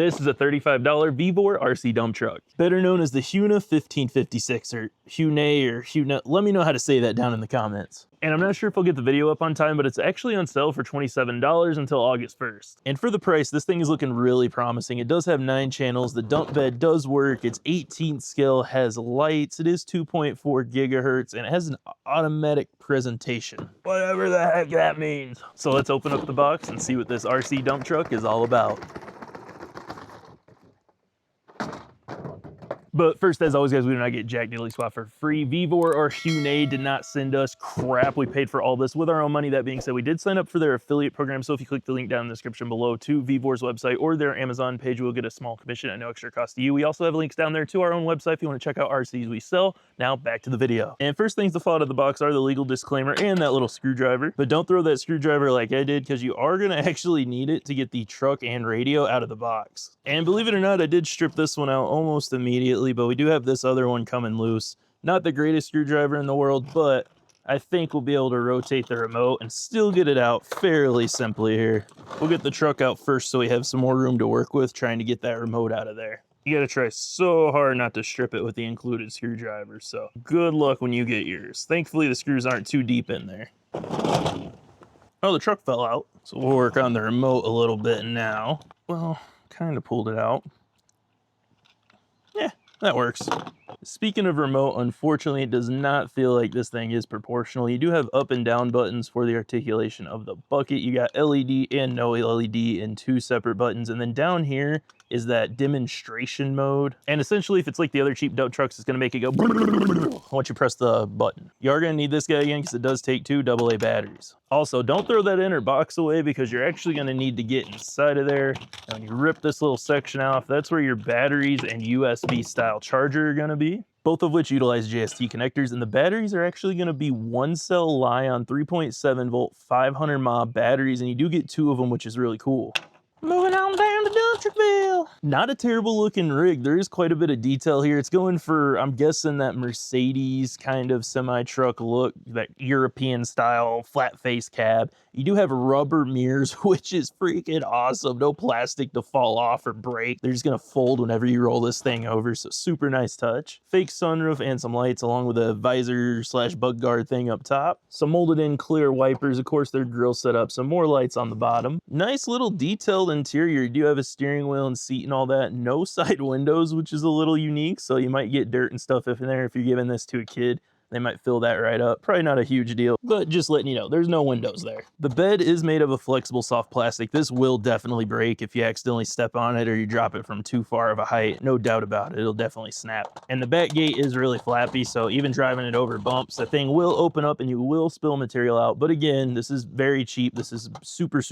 This is a $35 Vevor RC dump truck, better known as the Huina 1556 or Huina. Let me know how to say that down in the comments. And I'm not sure if I'll get the video up on time, but it's actually on sale for $27 until August 1st. And for the price, this thing is looking really promising. It does have 9 channels, the dump bed does work, it's 18th scale, has lights, it is 2.4 gigahertz, and it has an automatic presentation. Whatever the heck that means. So let's open up the box and see what this RC dump truck is all about. But first, as always, guys, we do not get jack diddly swap for free. Vevor or Huina did not send us crap. We paid for all this with our own money. That being said, we did sign up for their affiliate program. So if you click the link down in the description below to Vevor's website or their Amazon page, we'll get a small commission at no extra cost to you. We also have links down there to our own website if you want to check out RCs we sell. Now back to the video. And first things to fall out of the box are the legal disclaimer and that little screwdriver. But don't throw that screwdriver like I did, because you are going to actually need it to get the truck and radio out of the box. And believe it or not, I did strip this one out almost immediately, but we do have this other one coming loose. Not the greatest screwdriver in the world, but I think we'll be able to rotate the remote and still get it out fairly simply here. We'll get the truck out first so we have some more room to work with trying to get that remote out of there. You gotta try so hard not to strip it with the included screwdriver, so good luck when you get yours. Thankfully the screws aren't too deep in there. Oh, the truck fell out, so we'll work on the remote a little bit now. Well, kind of pulled it out. Yeah, that works. Speaking of remote, unfortunately, it does not feel like this thing is proportional. You do have up and down buttons for the articulation of the bucket. You got LED and no LED in 2 separate buttons. And then down here is that demonstration mode. And essentially, if it's like the other cheap dump trucks, it's gonna make it go once you press the button. You are gonna need this guy again because it does take 2 AA batteries. Also, don't throw that inner box away because you're actually gonna need to get inside of there. And when you rip this little section off, that's where your batteries and USB style charger are gonna be, both of which utilize JST connectors, and the batteries are actually going to be 1-cell Li-ion 3.7 volt 500 mAh batteries, and you do get 2 of them, which is really cool. Moving on down to Dutcherville. Not a terrible looking rig. There is quite a bit of detail here. It's going for, I'm guessing, that Mercedes kind of semi-truck look, that European style flat face cab. You do have rubber mirrors, which is freaking awesome. No plastic to fall off or break. They're just gonna fold whenever you roll this thing over, so super nice touch. Fake sunroof and some lights along with a visor / bug guard thing up top. Some molded in clear wipers. Of course, their grill set up. Some more lights on the bottom. Nice little detailed interior. You do have a steering wheel and seat and all that. No side windows, which is a little unique, so you might get dirt and stuff in there if you're giving this to a kid. They might fill that right up. Probably not a huge deal, but just letting you know, there's no windows there. The bed is made of a flexible soft plastic. This will definitely break if you accidentally step on it or you drop it from too far of a height. No doubt about it, it'll definitely snap. And the back gate is really flappy, so even driving it over bumps, the thing will open up and you will spill material out. But again, this is very cheap. This is super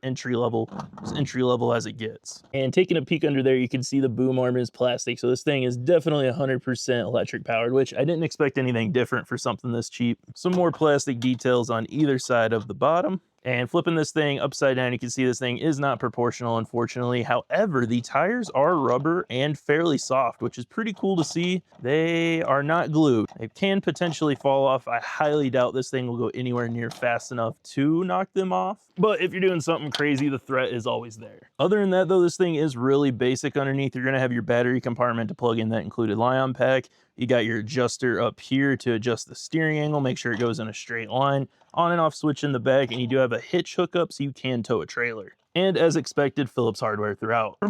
entry level, as entry level as it gets. And taking a peek under there, you can see the boom arm is plastic. So this thing is definitely 100% electric powered, which I didn't expect anything different for something this cheap. Some more plastic details on either side of the bottom. And flipping this thing upside down, you can see this thing is not proportional, unfortunately. However, the tires are rubber and fairly soft, which is pretty cool to see. They are not glued. They can potentially fall off. I highly doubt this thing will go anywhere near fast enough to knock them off. But if you're doing something crazy, the threat is always there. Other than that, though, this thing is really basic underneath. You're gonna have your battery compartment to plug in that included Li-ion pack. You got your adjuster up here to adjust the steering angle, make sure it goes in a straight line. On and off switch in the back, and you do have a hitch hookup so you can tow a trailer. And as expected, Phillips hardware throughout. All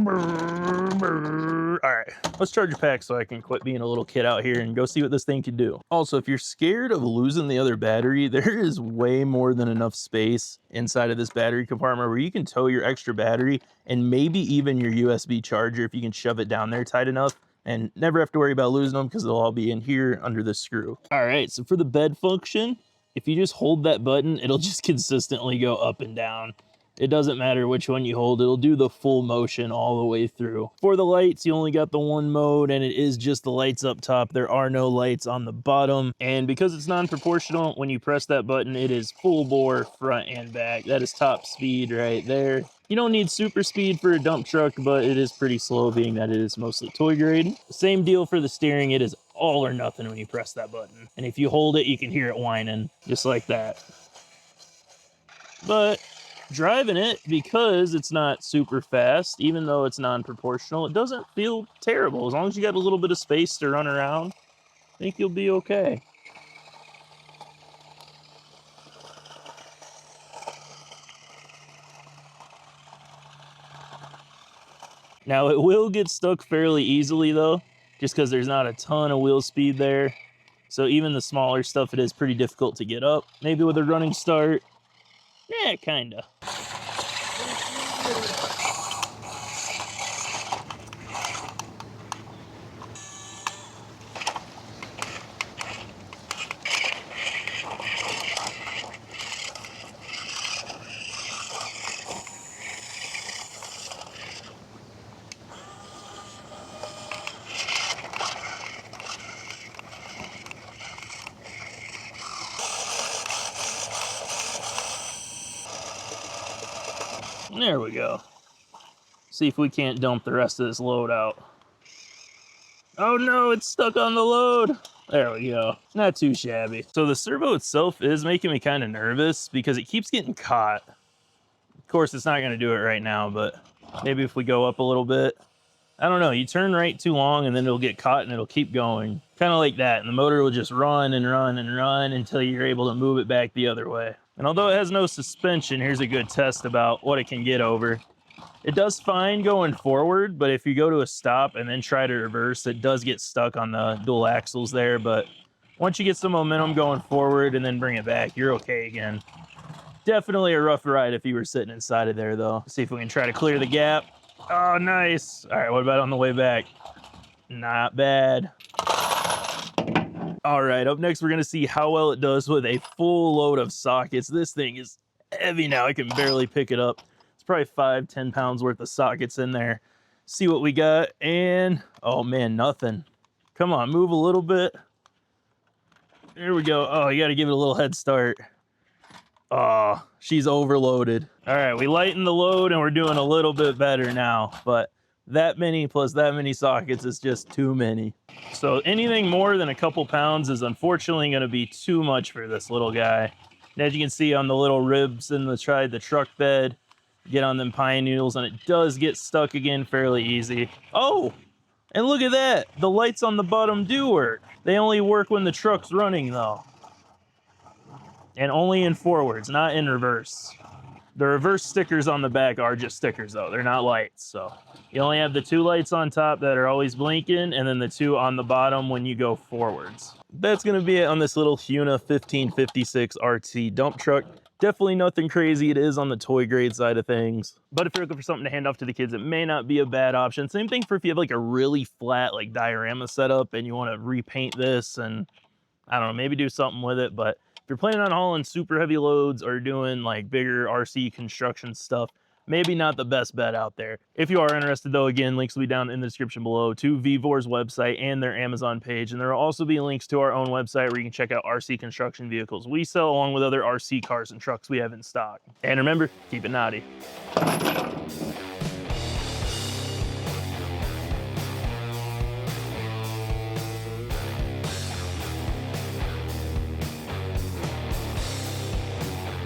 right, let's charge your pack so I can quit being a little kid out here and go see what this thing can do. Also, if you're scared of losing the other battery, there is way more than enough space inside of this battery compartment where you can tow your extra battery and maybe even your USB charger if you can shove it down there tight enough, and never have to worry about losing them because they'll all be in here under the screw. All right, so for the bed function, if you just hold that button, it'll just consistently go up and down. It doesn't matter which one you hold, it'll do the full motion all the way through. For the lights, you only got the one mode, and it is just the lights up top. There are no lights on the bottom. And because it's non-proportional, when you press that button, it is full bore front and back. That is top speed right there. You don't need super speed for a dump truck, but it is pretty slow being that it is mostly toy grade. Same deal for the steering. It is all or nothing when you press that button. And if you hold it, you can hear it whining just like that. But Driving it, because it's not super fast, even though it's non-proportional, it doesn't feel terrible. As long as you got a little bit of space to run around, I think you'll be okay. Now, it will get stuck fairly easily, though, just because there's not a ton of wheel speed there. So even the smaller stuff, it is pretty difficult to get up. Maybe with a running start, yeah, kinda. There we go. See if we can't dump the rest of this load out. Oh no, it's stuck on the load. There we go. Not too shabby. So the servo itself is making me kind of nervous because it keeps getting caught. Of course, it's not going to do it right now, but maybe if we go up a little bit. I don't know, you turn right too long and then it'll get caught and it'll keep going. Kind of like that, and the motor will just run and run and run until you're able to move it back the other way. And although it has no suspension, here's a good test about what it can get over. It does fine going forward, but if you go to a stop and then try to reverse, it does get stuck on the dual axles there. But once you get some momentum going forward and then bring it back, you're okay again. Definitely a rough ride if you were sitting inside of there, though. See if we can try to clear the gap. Oh, nice. All right, what about on the way back? Not bad. All right, up next, we're gonna see how well it does with a full load of sockets. This thing is heavy now. I can barely pick it up. It's probably 5-10 pounds worth of sockets in there. See what we got, and oh man, nothing. Come on, move a little bit. There we go. Oh, you gotta give it a little head start. Oh, she's overloaded. All right, we lightened the load and we're doing a little bit better now, but that many plus that many sockets is just too many. So anything more than a couple pounds is unfortunately gonna be too much for this little guy. And as you can see on the little ribs in the truck bed, get on them pine needles and it does get stuck again fairly easy. Oh, and look at that. The lights on the bottom do work. They only work when the truck's running though. And only in forwards, not in reverse. The reverse stickers on the back are just stickers though, they're not lights. So you only have the 2 lights on top that are always blinking and then the 2 on the bottom when you go forwards. That's gonna be it on this little Huina 1556 RT dump truck. Definitely nothing crazy. It is on the toy grade side of things. But if you're looking for something to hand off to the kids, it may not be a bad option. Same thing for if you have like a really flat like diorama setup and you wanna repaint this and I don't know, maybe do something with it. But if you're planning on hauling super heavy loads or doing like bigger RC construction stuff, maybe not the best bet out there. If you are interested though, again, links will be down in the description below to Vevor's website and their Amazon page. And there will also be links to our own website where you can check out RC construction vehicles we sell along with other RC cars and trucks we have in stock. And remember, keep it naughty.